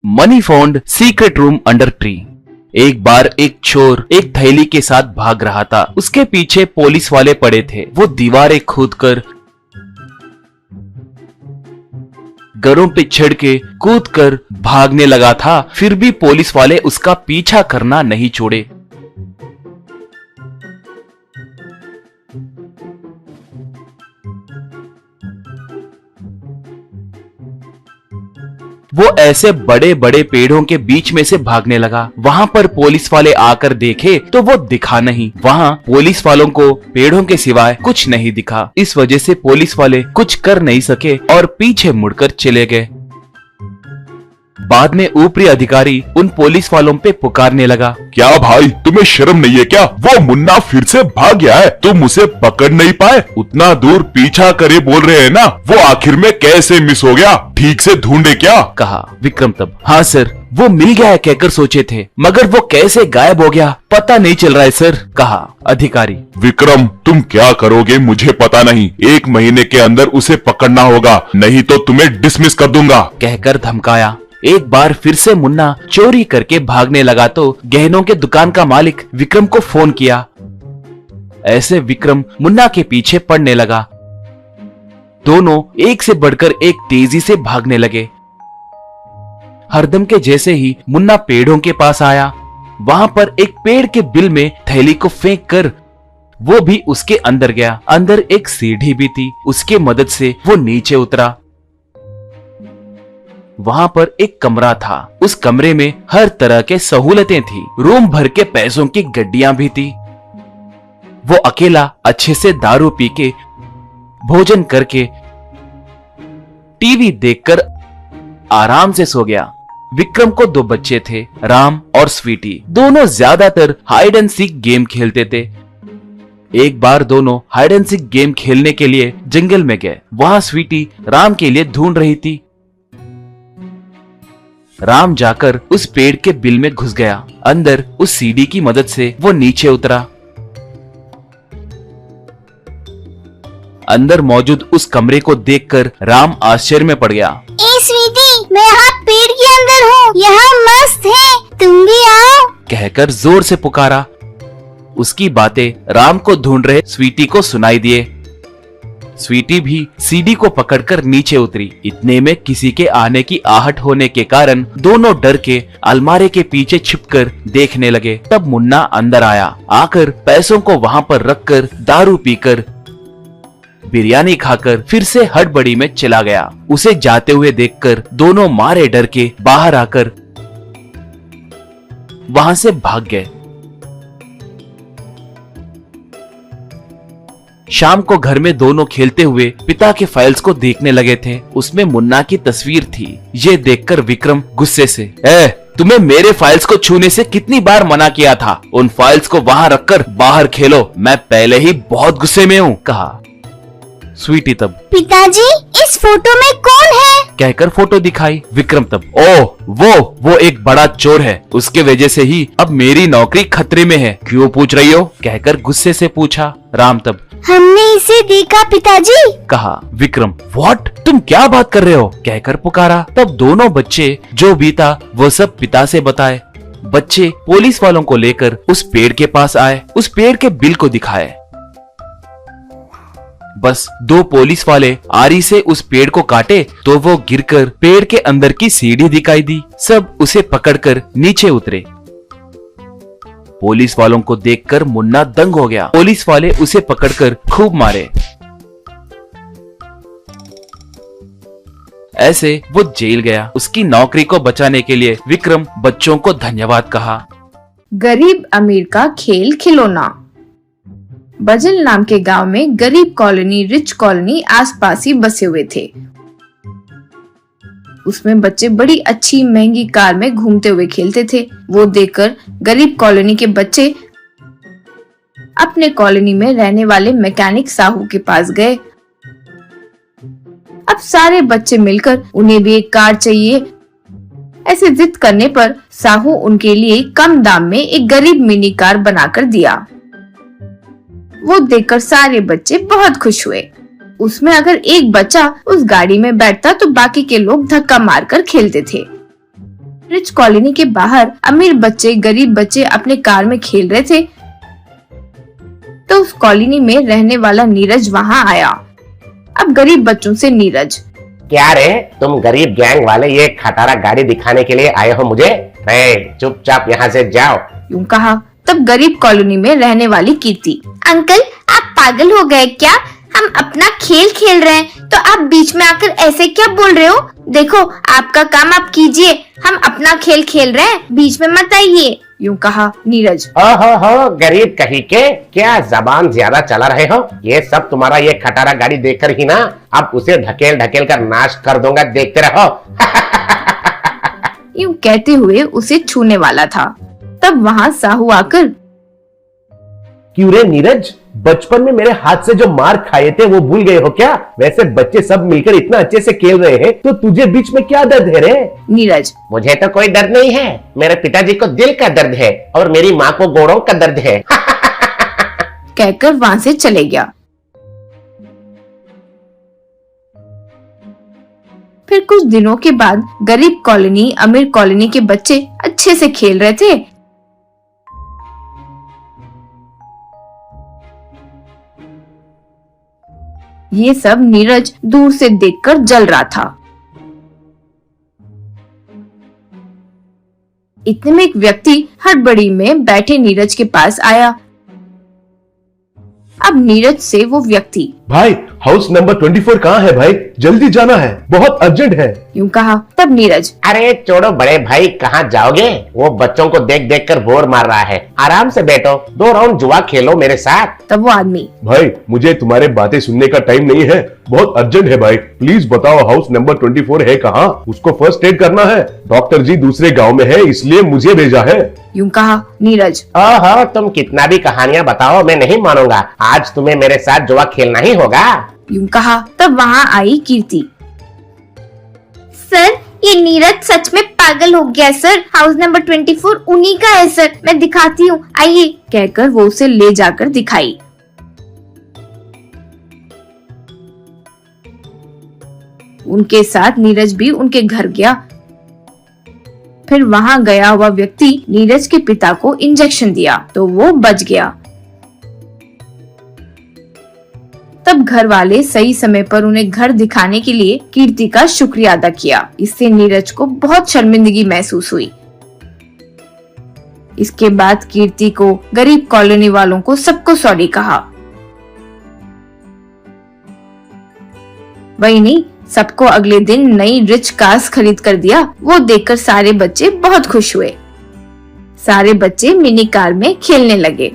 Money found secret room under tree. एक बार एक चोर एक थैली के साथ भाग रहा था। उसके पीछे पुलिस वाले पड़े थे। वो दीवारें खोदकर, घरों पे चढ़ के, कूद कर भागने लगा था। फिर भी पुलिस वाले उसका पीछा करना नहीं छोड़े। वो ऐसे बड़े बड़े पेड़ों के बीच में से भागने लगा। वहाँ पर पुलिस वाले आकर देखे तो वो दिखा नहीं। वहाँ पुलिस वालों को पेड़ों के सिवाय कुछ नहीं दिखा। इस वजह से पुलिस वाले कुछ कर नहीं सके और पीछे मुड़कर चले गए। बाद में ऊपरी अधिकारी उन पुलिस वालों पे पुकारने लगा, क्या भाई, तुम्हें शर्म नहीं है क्या? वो मुन्ना फिर से भाग गया है, तुम उसे पकड़ नहीं पाए? उतना दूर पीछा करे बोल रहे हैं ना, वो आखिर में कैसे मिस हो गया? ठीक से ढूंढे क्या? कहा विक्रम तब। हाँ सर, वो मिल गया है कहकर सोचे थे, मगर वो कैसे गायब हो गया पता नहीं चल रहा है सर, कहा अधिकारी। विक्रम, तुम क्या करोगे मुझे पता नहीं। 1 महीने के अंदर उसे पकड़ना होगा, नहीं तो तुम्हें डिसमिस कर दूंगा, कहकर धमकाया। एक बार फिर से मुन्ना चोरी करके भागने लगा तो गहनों के दुकान का मालिक विक्रम को फोन किया। ऐसे विक्रम मुन्ना के पीछे पड़ने लगा। दोनों एक से बढ़कर एक तेजी से भागने लगे। हरदम के जैसे ही मुन्ना पेड़ों के पास आया। वहां पर एक पेड़ के बिल में थैली को फेंक कर वो भी उसके अंदर गया। अंदर एक सीढ़ी भी थी, उसके मदद से वो नीचे उतरा। वहां पर एक कमरा था। उस कमरे में हर तरह के सहूलतें थी। रूम भर के पैसों की गड्डियां भी थी। वो अकेला अच्छे से दारू पी के, भोजन करके, टीवी देखकर आराम से सो गया। विक्रम को 2 बच्चे थे, राम और स्वीटी। दोनों ज्यादातर हाइड एंड सीक गेम खेलते थे। एक बार दोनों हाइड एंड सीक गेम खेलने के लिए जंगल में गए। वहां स्वीटी राम के लिए ढूंढ रही थी। राम जाकर उस पेड़ के बिल में घुस गया। अंदर उस सीढ़ी की मदद से वो नीचे उतरा। अंदर मौजूद उस कमरे को देखकर राम आश्चर्य में पड़ गया। ए स्वीटी, मैं यहाँ पेड़ के अंदर हूँ, यहाँ मस्त है, तुम भी आओ, कहकर जोर से पुकारा। उसकी बातें राम को ढूंढ रहे स्वीटी को सुनाई दिए। स्वीटी भी सीढ़ी को पकड़कर नीचे उतरी। इतने में किसी के आने की आहट होने के कारण दोनों डर के अलमारी के पीछे छिपकर देखने लगे। तब मुन्ना अंदर आया। आकर पैसों को वहां पर रखकर दारू पीकर, बिरयानी खाकर फिर से हड़बड़ी में चला गया। उसे जाते हुए देखकर दोनों मारे डर के बाहर आकर वहां से भाग गए। शाम को घर में दोनों खेलते हुए पिता के फाइल्स को देखने लगे थे। उसमें मुन्ना की तस्वीर थी। ये देखकर विक्रम गुस्से से, तुम्हें मेरे फाइल्स को छूने से कितनी बार मना किया था? उन फाइल्स को वहां रखकर बाहर खेलो, मैं पहले ही बहुत गुस्से में हूँ, कहा। स्वीटी तब, पिताजी इस फोटो में कौन है? कहकर फोटो दिखाई। विक्रम तब, वो एक बड़ा चोर है, उसके वजह से ही अब मेरी नौकरी खतरे में है। क्यों पूछ रही हो? कहकर गुस्से से पूछा। राम तब, हमने इसे देखा पिताजी, कहा। विक्रम, व्हाट? तुम क्या बात कर रहे हो? कहकर पुकारा। तब दोनों बच्चे जो भी था वो सब पिता से बताए। बच्चे पुलिस वालों को लेकर उस पेड़ के पास आए। उस पेड़ के बिल को दिखाए। बस 2 पुलिस वाले आरी से उस पेड़ को काटे तो वो गिरकर पेड़ के अंदर की सीढ़ी दिखाई दी। सब उसे पकड़कर नीचे उतरे। पुलिस वालों को देखकर मुन्ना दंग हो गया। पुलिस वाले उसे पकड़कर खूब मारे। ऐसे वो जेल गया। उसकी नौकरी को बचाने के लिए विक्रम बच्चों को धन्यवाद कहा। गरीब अमीर का खेल खिलौना। बजल नाम के गांव में गरीब कॉलोनी, रिच कॉलोनी आसपास ही बसे हुए थे। उसमें बच्चे बड़ी अच्छी महंगी कार में घूमते हुए खेलते थे। वो देखकर गरीब कॉलोनी के बच्चे अपने कॉलोनी में रहने वाले मैकेनिक साहू के पास गए। अब सारे बच्चे मिलकर उन्हें भी एक कार चाहिए। ऐसे जिद करने पर साहू उनके लिए कम दाम में एक गरीब मिनी कार बनाकर दिया। वो देखकर सारे बच्चे बहुत खुश हुए। उसमें अगर एक बच्चा उस गाड़ी में बैठता तो बाकी के लोग धक्का मारकर खेलते थे। रिच कॉलोनी के बाहर अमीर बच्चे गरीब बच्चे अपने कार में खेल रहे थे तो उस कॉलोनी में रहने वाला नीरज वहाँ आया। अब गरीब बच्चों से नीरज, क्या रे, तुम गरीब गैंग वाले ये खटारा गाड़ी दिखाने के लिए आए हो मुझे? चुपचाप यहाँ से जाओ, यूं कहा। तब गरीब कॉलोनी में रहने वाली कीर्ति, अंकल आप पागल हो गए क्या? हम अपना खेल खेल रहे हैं तो आप बीच में आकर ऐसे क्या बोल रहे हो? देखो आपका काम आप कीजिए, हम अपना खेल खेल रहे हैं, बीच में मत आइए, यूं कहा नीरज। हो गरीब कहीं के, क्या जबान ज्यादा चला रहे हो? ये सब तुम्हारा ये खटारा गाड़ी देखकर ही ना अब उसे ढकेल ढकेल कर नाश कर दूंगा, देखते रहो। यूं कहते हुए उसे छूने वाला था। तब वहाँ साहू आकर, क्यों रे नीरज, बचपन में मेरे हाथ से जो मार खाए थे वो भूल गए हो क्या? वैसे बच्चे सब मिलकर इतना अच्छे से खेल रहे हैं तो तुझे बीच में क्या दर्द है रे? नीरज, मुझे तो कोई दर्द नहीं है, मेरे पिताजी को दिल का दर्द है और मेरी माँ को गोड़ों का दर्द है। कहकर वहाँ से चले गया। फिर कुछ दिनों के बाद गरीब कॉलोनी अमीर कॉलोनी के बच्चे अच्छे से खेल रहे थे। ये सब नीरज दूर से देखकर जल रहा था। इतने में एक व्यक्ति हड़बड़ी में बैठे नीरज के पास आया। अब नीरज से वो व्यक्ति, भाई हाउस नंबर 24 कहाँ है भाई? जल्दी जाना है, बहुत अर्जेंट है, यूं कहा। तब नीरज, अरे छोड़ो बड़े भाई, कहाँ जाओगे? वो बच्चों को देख देख कर बोर मार रहा है, आराम से बैठो, 2 राउंड जुआ खेलो मेरे साथ। तब वो आदमी, भाई मुझे तुम्हारे बातें सुनने का टाइम नहीं है, बहुत अर्जेंट है भाई, प्लीज बताओ हाउस नंबर 24 है कहाँ? उसको फर्स्ट एड करना है, डॉक्टर जी दूसरे गाँव में है इसलिए मुझे भेजा है, यूं कहा। नीरज, ओहो, तुम कितना भी कहानियां बताओ मैं नहीं मानूंगा, आज तुम्हें मेरे साथ जुआ खेलना ही होगा। यूं कहा। तब वहाँ आई कीर्ति। सर ये नीरज सच में पागल हो गया सर, हाउस नंबर 24 उन्हीं का है सर, मैं दिखाती हूँ, आइए, कहकर वो उसे ले जाकर दिखाई। उनके साथ नीरज भी उनके घर गया। फिर वहाँ गया हुआ व्यक्ति नीरज के पिता को इंजेक्शन दिया तो वो बच गया। तब घर वाले सही समय पर उन्हें घर दिखाने के लिए कीर्ति का शुक्रिया अदा किया। इससे नीरज को बहुत शर्मिंदगी महसूस हुई। इसके बाद कीर्ति को गरीब कॉलोनी वालों को सबको सॉरी कहा। वही नहीं, सबको अगले दिन नई रिच कार्स खरीद कर दिया। वो देखकर सारे बच्चे बहुत खुश हुए। सारे बच्चे मिनी कार में खेलने लगे।